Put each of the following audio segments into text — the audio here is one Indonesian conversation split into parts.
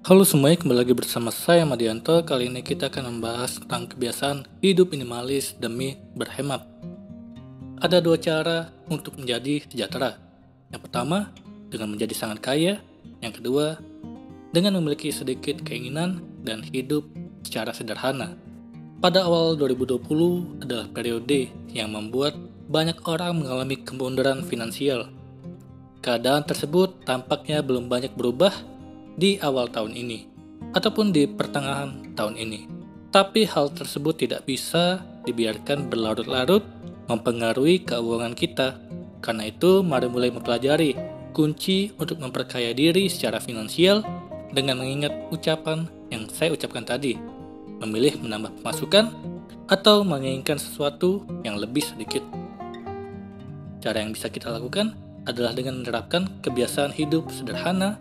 Halo semuanya, kembali lagi bersama saya Madianto. Kali ini kita akan membahas tentang kebiasaan hidup minimalis demi berhemat. Ada dua cara untuk menjadi sejahtera. Yang pertama, dengan menjadi sangat kaya. Yang kedua, dengan memiliki sedikit keinginan dan hidup secara sederhana. Pada awal 2020 adalah periode yang membuat banyak orang mengalami kemunduran finansial. Keadaan tersebut tampaknya belum banyak berubah di awal tahun ini, ataupun di pertengahan tahun ini. Tapi hal tersebut tidak bisa dibiarkan berlarut-larut mempengaruhi keuangan kita. Karena itu, mari mulai mempelajari kunci untuk memperkaya diri secara finansial dengan mengingat ucapan yang saya ucapkan tadi, memilih menambah pemasukan atau menginginkan sesuatu yang lebih sedikit. Cara yang bisa kita lakukan adalah dengan menerapkan kebiasaan hidup sederhana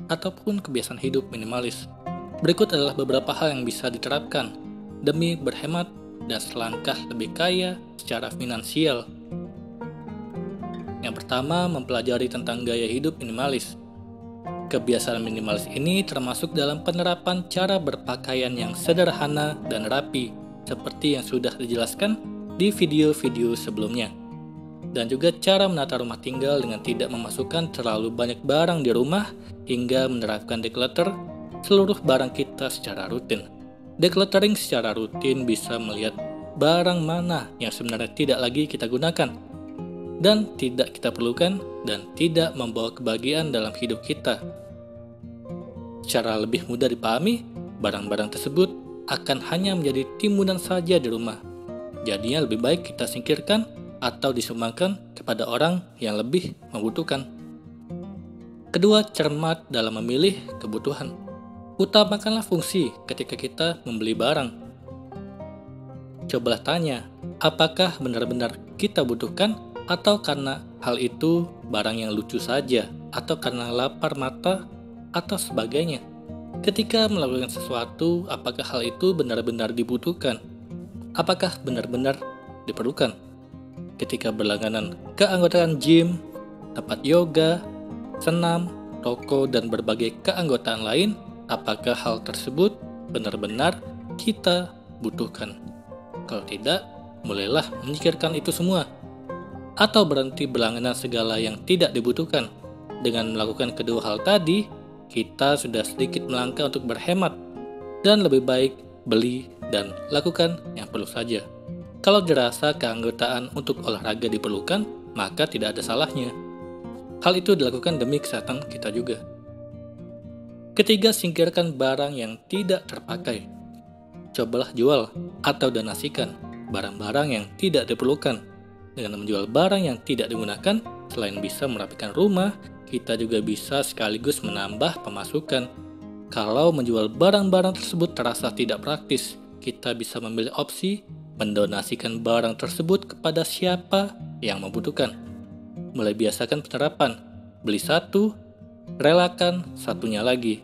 ataupun kebiasaan hidup minimalis. Berikut adalah beberapa hal yang bisa diterapkan demi berhemat dan selangkah lebih kaya secara finansial. Yang pertama, mempelajari tentang gaya hidup minimalis. Kebiasaan minimalis ini termasuk dalam penerapan cara berpakaian yang sederhana dan rapi, seperti yang sudah dijelaskan di video-video sebelumnya. Dan juga cara menata rumah tinggal dengan tidak memasukkan terlalu banyak barang di rumah hingga menerapkan declutter seluruh barang kita secara rutin. Decluttering secara rutin bisa melihat barang mana yang sebenarnya tidak lagi kita gunakan dan tidak kita perlukan dan tidak membawa kebahagiaan dalam hidup kita. Secara lebih mudah dipahami, barang-barang tersebut akan hanya menjadi timbunan saja di rumah. Jadinya lebih baik kita singkirkan atau disumbangkan kepada orang yang lebih membutuhkan. Kedua, cermat dalam memilih kebutuhan. Utamakanlah fungsi ketika kita membeli barang. Cobalah tanya, apakah benar-benar kita butuhkan atau karena hal itu barang yang lucu saja atau karena lapar mata atau sebagainya. Ketika melakukan sesuatu, apakah hal itu benar-benar dibutuhkan? Apakah benar-benar diperlukan? Ketika berlangganan keanggotaan gym, tempat yoga, senam, toko, dan berbagai keanggotaan lain, apakah hal tersebut benar-benar kita butuhkan? Kalau tidak, mulailah menyingkirkan itu semua. Atau berhenti berlangganan segala yang tidak dibutuhkan. Dengan melakukan kedua hal tadi, kita sudah sedikit melangkah untuk berhemat dan lebih baik beli dan lakukan yang perlu saja. Kalau dirasa keanggotaan untuk olahraga diperlukan, maka tidak ada salahnya. Hal itu dilakukan demi kesehatan kita juga. Ketiga, singkirkan barang yang tidak terpakai. Cobalah jual atau donasikan barang-barang yang tidak diperlukan. Dengan menjual barang yang tidak digunakan, selain bisa merapikan rumah, kita juga bisa sekaligus menambah pemasukan. Kalau menjual barang-barang tersebut terasa tidak praktis, kita bisa memilih opsi mendonasikan barang tersebut kepada siapa yang membutuhkan. Mulai biasakan penerapan, beli satu, relakan satunya lagi.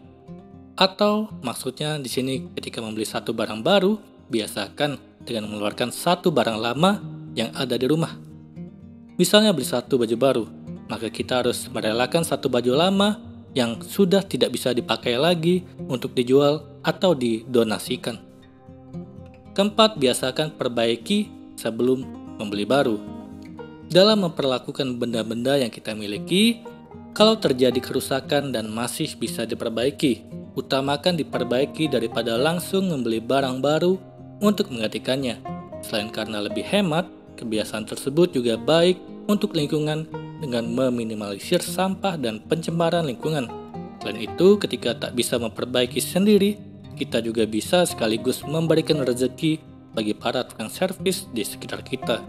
Atau maksudnya di sini ketika membeli satu barang baru, biasakan dengan mengeluarkan satu barang lama yang ada di rumah. Misalnya beli satu baju baru, maka kita harus merelakan satu baju lama yang sudah tidak bisa dipakai lagi untuk dijual atau didonasikan. Keempat, biasakan perbaiki sebelum membeli baru. Dalam memperlakukan benda-benda yang kita miliki, kalau terjadi kerusakan dan masih bisa diperbaiki, utamakan diperbaiki daripada langsung membeli barang baru untuk menggantikannya. Selain karena lebih hemat, kebiasaan tersebut juga baik untuk lingkungan dengan meminimalisir sampah dan pencemaran lingkungan. Selain itu, ketika tak bisa memperbaiki sendiri, kita juga bisa sekaligus memberikan rezeki bagi para tukang servis di sekitar kita.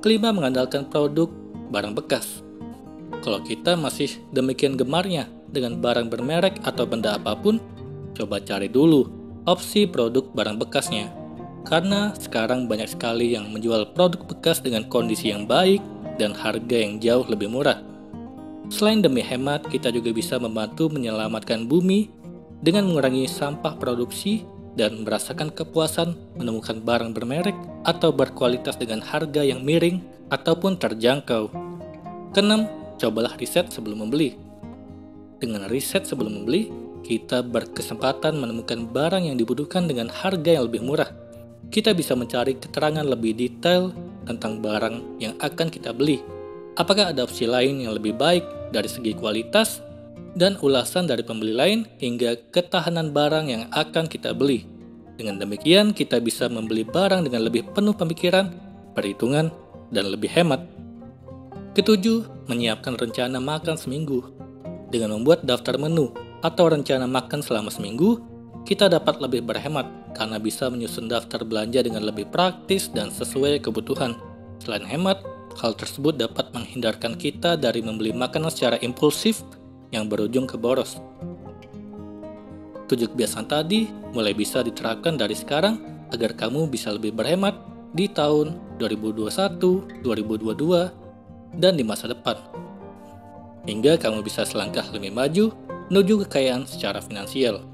Kelima, mengandalkan produk barang bekas. Kalau kita masih demikian gemarnya dengan barang bermerek atau benda apapun, coba cari dulu opsi produk barang bekasnya. Karena sekarang banyak sekali yang menjual produk bekas dengan kondisi yang baik dan harga yang jauh lebih murah. Selain demi hemat, kita juga bisa membantu menyelamatkan bumi dengan mengurangi sampah produksi dan merasakan kepuasan menemukan barang bermerek atau berkualitas dengan harga yang miring ataupun terjangkau. Keenam, cobalah riset sebelum membeli. Dengan riset sebelum membeli, kita berkesempatan menemukan barang yang dibutuhkan dengan harga yang lebih murah. Kita bisa mencari keterangan lebih detail tentang barang yang akan kita beli. Apakah ada opsi lain yang lebih baik dari segi kualitas dan ulasan dari pembeli lain hingga ketahanan barang yang akan kita beli. Dengan demikian, kita bisa membeli barang dengan lebih penuh pemikiran, perhitungan, dan lebih hemat. Ketujuh, menyiapkan rencana makan seminggu. Dengan membuat daftar menu atau rencana makan selama seminggu, kita dapat lebih berhemat karena bisa menyusun daftar belanja dengan lebih praktis dan sesuai kebutuhan. Selain hemat, hal tersebut dapat menghindarkan kita dari membeli makanan secara impulsif yang berujung ke boros. 7 kebiasaan tadi mulai bisa diterapkan dari sekarang agar kamu bisa lebih berhemat di tahun 2021, 2022, dan di masa depan. Hingga kamu bisa selangkah lebih maju menuju kekayaan secara finansial.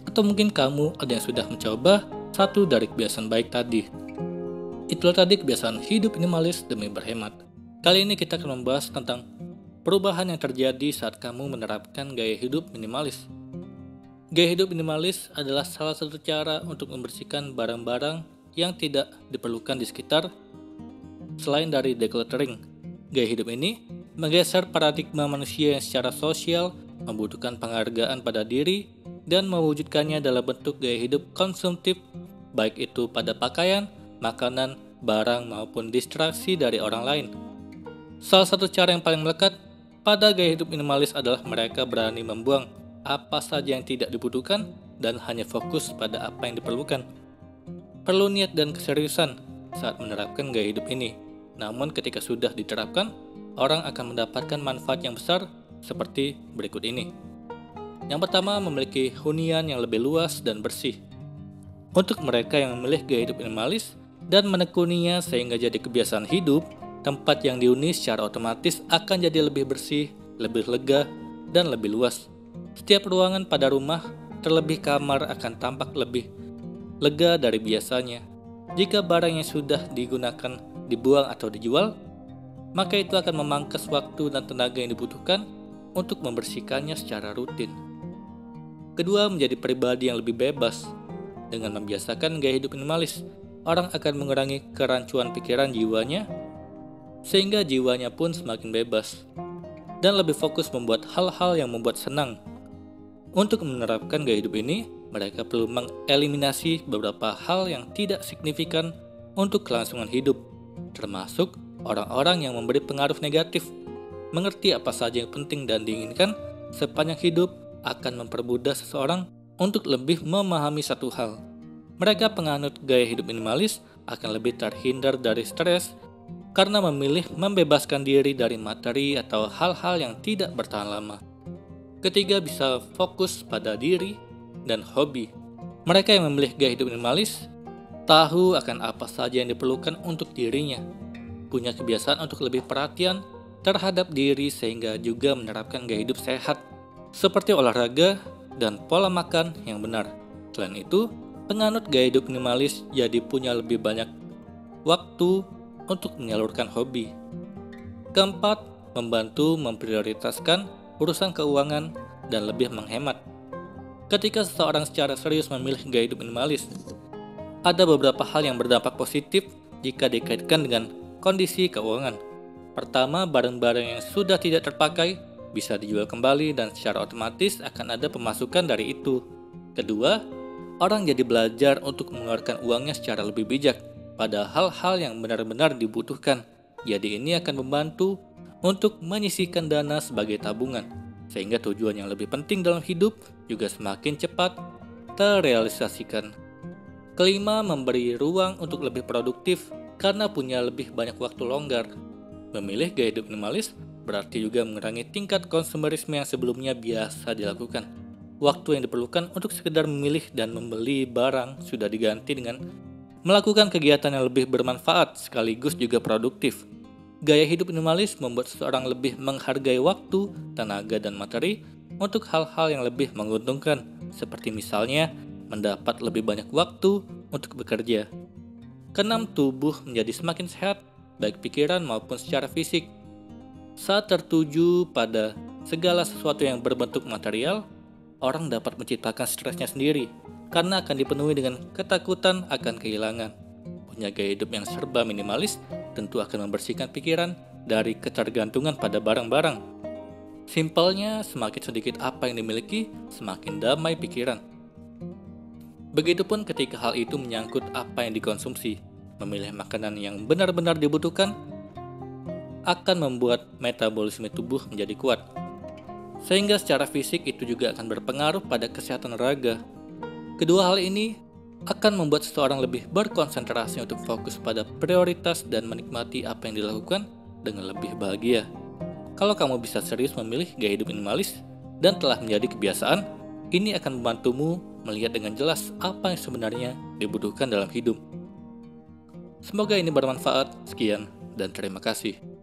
Atau mungkin kamu ada yang sudah mencoba satu dari kebiasaan baik tadi. Itulah tadi kebiasaan hidup minimalis demi berhemat. Kali ini kita akan membahas tentang perubahan yang terjadi saat kamu menerapkan gaya hidup minimalis. Gaya hidup minimalis adalah salah satu cara untuk membersihkan barang-barang yang tidak diperlukan di sekitar. Selain dari decluttering, gaya hidup ini menggeser paradigma manusia yang secara sosial membutuhkan penghargaan pada diri dan mewujudkannya dalam bentuk gaya hidup konsumtif, baik itu pada pakaian, makanan, barang, maupun distraksi dari orang lain. Salah satu cara yang paling melekat pada gaya hidup minimalis adalah mereka berani membuang apa saja yang tidak dibutuhkan dan hanya fokus pada apa yang diperlukan. Perlu niat dan keseriusan saat menerapkan gaya hidup ini. Namun ketika sudah diterapkan, orang akan mendapatkan manfaat yang besar seperti berikut ini. Yang pertama, memiliki hunian yang lebih luas dan bersih. Untuk mereka yang memilih gaya hidup minimalis dan menekuninya sehingga jadi kebiasaan hidup, tempat yang dihuni secara otomatis akan jadi lebih bersih, lebih lega, dan lebih luas. Setiap ruangan pada rumah, terlebih kamar, akan tampak lebih lega dari biasanya. Jika barang yang sudah digunakan dibuang atau dijual, maka itu akan memangkas waktu dan tenaga yang dibutuhkan untuk membersihkannya secara rutin. Kedua, menjadi pribadi yang lebih bebas. Dengan membiasakan gaya hidup minimalis, orang akan mengurangi kerancuan pikiran jiwanya, sehingga jiwanya pun semakin bebas, dan lebih fokus membuat hal-hal yang membuat senang. Untuk menerapkan gaya hidup ini, mereka perlu mengeliminasi beberapa hal yang tidak signifikan untuk kelangsungan hidup, termasuk orang-orang yang memberi pengaruh negatif. Mengerti apa saja yang penting dan diinginkan sepanjang hidup akan mempermudah seseorang untuk lebih memahami satu hal. Mereka penganut gaya hidup minimalis akan lebih terhindar dari stres karena memilih membebaskan diri dari materi atau hal-hal yang tidak bertahan lama. Ketiga, bisa fokus pada diri dan hobi. Mereka yang memilih gaya hidup minimalis tahu akan apa saja yang diperlukan untuk dirinya, punya kebiasaan untuk lebih perhatian terhadap diri sehingga juga menerapkan gaya hidup sehat seperti olahraga dan pola makan yang benar. Selain itu, penganut gaya hidup minimalis jadi punya lebih banyak waktu untuk menyalurkan hobi. Keempat, membantu memprioritaskan urusan keuangan dan lebih menghemat. Ketika seseorang secara serius memilih gaya hidup minimalis, ada beberapa hal yang berdampak positif jika dikaitkan dengan kondisi keuangan. Pertama, barang-barang yang sudah tidak terpakai bisa dijual kembali dan secara otomatis akan ada pemasukan dari itu. Kedua, orang jadi belajar untuk mengeluarkan uangnya secara lebih bijak pada hal-hal yang benar-benar dibutuhkan. Jadi ini akan membantu untuk menyisihkan dana sebagai tabungan, sehingga tujuan yang lebih penting dalam hidup juga semakin cepat terrealisasikan. Kelima, memberi ruang untuk lebih produktif karena punya lebih banyak waktu longgar. Memilih gaya hidup minimalis berarti juga mengurangi tingkat konsumerisme yang sebelumnya biasa dilakukan. Waktu yang diperlukan untuk sekedar memilih dan membeli barang sudah diganti dengan melakukan kegiatan yang lebih bermanfaat sekaligus juga produktif. Gaya hidup minimalis membuat seseorang lebih menghargai waktu, tenaga, dan materi untuk hal-hal yang lebih menguntungkan, seperti misalnya mendapat lebih banyak waktu untuk bekerja. Keenam, tubuh menjadi semakin sehat, baik pikiran maupun secara fisik. Saat tertuju pada segala sesuatu yang berbentuk material, orang dapat menciptakan stresnya sendiri karena akan dipenuhi dengan ketakutan akan kehilangan. Punya gaya hidup yang serba minimalis tentu akan membersihkan pikiran dari ketergantungan pada barang-barang. Simpelnya, semakin sedikit apa yang dimiliki, semakin damai pikiran. Begitupun ketika hal itu menyangkut apa yang dikonsumsi. Memilih makanan yang benar-benar dibutuhkan akan membuat metabolisme tubuh menjadi kuat. Sehingga secara fisik itu juga akan berpengaruh pada kesehatan raga. Kedua hal ini akan membuat seseorang lebih berkonsentrasi untuk fokus pada prioritas dan menikmati apa yang dilakukan dengan lebih bahagia. Kalau kamu bisa serius memilih gaya hidup minimalis dan telah menjadi kebiasaan, ini akan membantumu melihat dengan jelas apa yang sebenarnya dibutuhkan dalam hidup. Semoga ini bermanfaat. Sekian dan terima kasih.